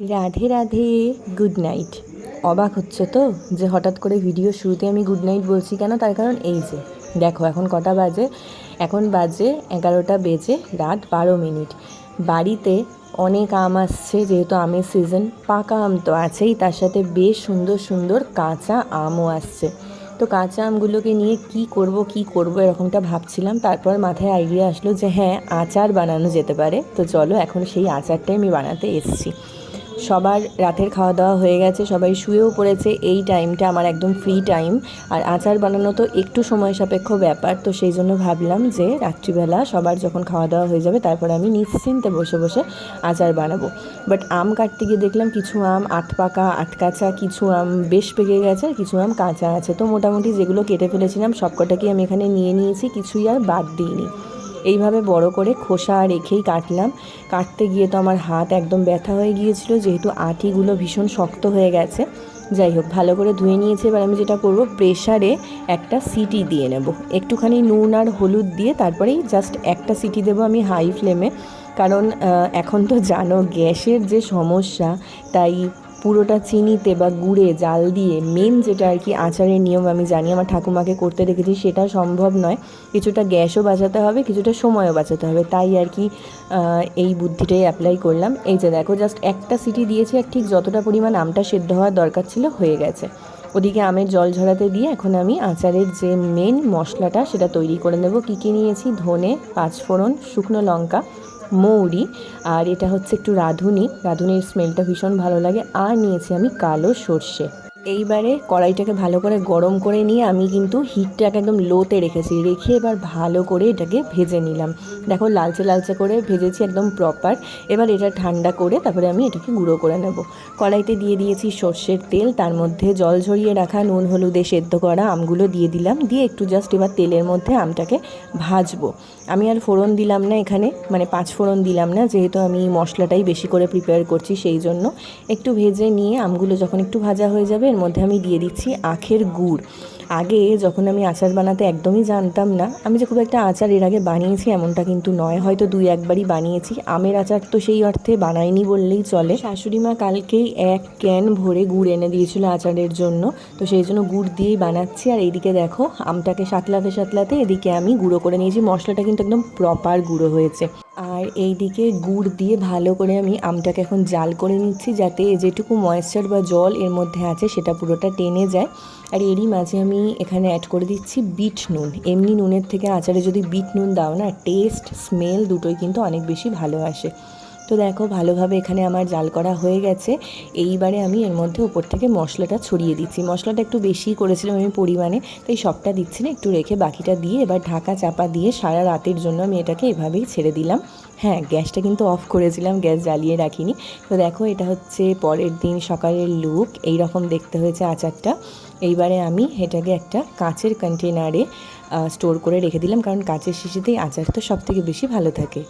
Radhe Radhe, good night. অবাক হচ্ছে তো যে হঠাৎ করে ভিডিও শুরুতে আমি গুড নাইট বলছি কেন? তার কারণ এই যে দেখো এখন কটা বাজে। এখন বাজে 11টা বেজে রাত 12 মিনিট। বাড়িতে অনেক আম আসছে, যেহেতু আমের সিজন। পাকা আম তো আছেই, তার সাথে বেশ সুন্দর সুন্দর কাঁচা আমও আসছে। তো কাঁচা আমগুলোকে নিয়ে কি করব এরকমটা ভাবছিলাম। তারপর মাথায় আইডিয়া আসলো যে হ্যাঁ, আচার বানানো যেতে পারে। তো চলো এখন সেই আচারটাই আমি বানাতে এসেছি। সবার রাতের খাওয়া দাওয়া হয়ে গেছে, সবাই শুয়েও পড়েছে। এই টাইমটা আমার একদম ফ্রি টাইম। আর আচার বানানো তো একটু সময় সাপেক্ষ ব্যাপার, তো সেই জন্য ভাবলাম যে রাত্রিবেলা সবার যখন খাওয়া দাওয়া হয়ে যাবে তারপর আমি নিশ্চিন্তে বসে বসে আচার বানাবো। বাট আম কাটতে গিয়ে দেখলাম কিছু আম পাকা কাঁচা, কিছু আম বেশ পেকে গেছে, আর কিছু আম কাঁচা আছে। তো মোটামুটি যেগুলো কেটে ফেলেছিলাম সবকটাকেই আমি এখানে নিয়ে নিয়েছি, কিছুই আর বাদ দিইনি। এইভাবে বড় করে খোসা রেখেই কাটলাম। কাটতে গিয়ে তো আমার হাত একদম ব্যথা হয়ে গিয়েছিল, যেহেতু আটিগুলো ভীষণ শক্ত হয়ে গেছে। যাই হোক, ভালো করে ধুয়ে নিয়েছি। এবার আমি যেটা করব, প্রেশারে একটা সিটি দিয়ে নেব, একটুখানি নুন আর হলুদ দিয়ে। তারপরেই জাস্ট একটা সিটি দেবো আমি হাই ফ্লেমে। কারণ এখন তো জানো গ্যাসের যে সমস্যা, তাই পুরোটা চিনিতে বা গুড়ে জাল দিয়ে মেন যেটা আর কি আচারের নিয়ম, আমি জানি আমার ঠাকুমাকে করতে দেখেছি, সেটা সম্ভব নয়। কিছুটা গ্যাসও বাঁচাতে হবে, কিছুটা সময়ও বাঁচাতে হবে, তাই আর কি এই বুদ্ধিটাই অ্যাপ্লাই করলাম। এই যে দেখো, জাস্ট একটা সিটি দিয়েছি, আর ঠিক যতটা পরিমাণ আমটা সেদ্ধ হওয়ার দরকার ছিল হয়ে গেছে। ওদিকে আমের জল ঝরাতে দিয়ে এখন আমি আচারের যে মেন মশলাটা সেটা তৈরি করে নেব। কী নিয়েছি, ধনে, পাঁচফোড়ন, শুকনো লঙ্কা, মৌরি, আর এটা হচ্ছে একটু রাঁধুনির স্মেলটা ভীষণ ভালো লাগে। আর নিয়েছি আমি কালো সর্ষে। এইবারে কড়াইটাকে ভালো করে গরম করে নিয়ে আমি কিন্তু হিটটাকে একদম লোতে রেখে এবার ভালো করে এটাকে ভেজে নিলাম। দেখো লালচে লালচে করে ভেজেছি একদম প্রপার। এবার এটা ঠান্ডা করে তারপরে আমি এটাকে গুঁড়ো করে নেব। কড়াইতে দিয়ে দিয়েছি সর্ষের তেল, তার মধ্যে জল ঝরিয়ে রাখা নুন হলুদে সেদ্ধ করা আমগুলো দিয়ে দিলাম। দিয়ে একটু জাস্ট এবার তেলের মধ্যে আমটাকে ভাজবো। আমি আর ফোড়ন দিলাম না এখানে, মানে 5 ফোড়ন দিলাম না, যেহেতু আমি মশলাটাই বেশি করে প্রিপেয়ার করছি সেই জন্য। একটু ভেজে নিয়ে আমগুলো যখন একটু ভাজা হয়ে যাবে, এর মধ্যে আমি দিয়ে দিচ্ছি আখের গুড়। আগে যখন আমি আচার বানাতে একদমই জানতাম না, আমি যে খুব একটা আচার এর আগে বানিয়েছি এমনটা কিন্তু নয়, হয়তো 2-1বারই বানিয়েছি। আমের আচার তো সেই অর্থে বানাইনি বললেই চলে। শাশুড়ি মা কালকেই 1 ক্যান ভরে গুড় এনে দিয়েছিল আচারের জন্য, তো সেই জন্য গুড় দিয়েই বানাচ্ছি। আর এইদিকে দেখো আমটাকে সাতলাতে এদিকে আমি গুঁড়ো করে নিয়েছি। মশলাটা কিন্তু একদম প্রপার গুঁড়ো হয়েছে। আর এইদিকে গুড় দিয়ে ভালো করে আমি আমটাকে এখন জাল করে নিচ্ছি, যাতে যেটুকু ময়েশ্চার বা জল এর মধ্যে আছে সেটা পুরোটা টেনে যায়। আর এরই মাঝে আমি এখানে অ্যাড করে দিচ্ছি বিট নুন। এমনি নুনের থেকে আচারে যদি বিট নুন দাও না, টেস্ট স্মেল দুটোই কিন্তু অনেক বেশি ভালো আসে। তো দেখো ভালোভাবে এখানে আমার জাল করা হয়ে গেছে। এইবারে আমি এর মধ্যে উপর থেকে মশলাটা ছড়িয়ে দিচ্ছি। মশলাটা একটু বেশিই করেছিলাম আমি পরিমাণে, তাই সবটা দিচ্ছি না, একটু রেখে বাকিটা দিয়ে এবার ঢাকা চাপা দিয়ে সারা রাতের জন্য আমি এটাকে এভাবেই ছেড়ে দিলাম। হ্যাঁ, গ্যাসটা কিন্তু অফ করেছিলাম, গ্যাস জ্বালিয়ে রাখিনি। তো দেখো এটা হচ্ছে পরের দিন সকালের লুক। এই রকম দেখতে হয়েছে আচারটা। এইবারে আমি এটাকে একটা কাঁচের কন্টেনারে স্টোর করে রেখে দিলাম, কারণ কাঁচের শিশিতেই আচার তো সবথেকে বেশি ভালো থাকে।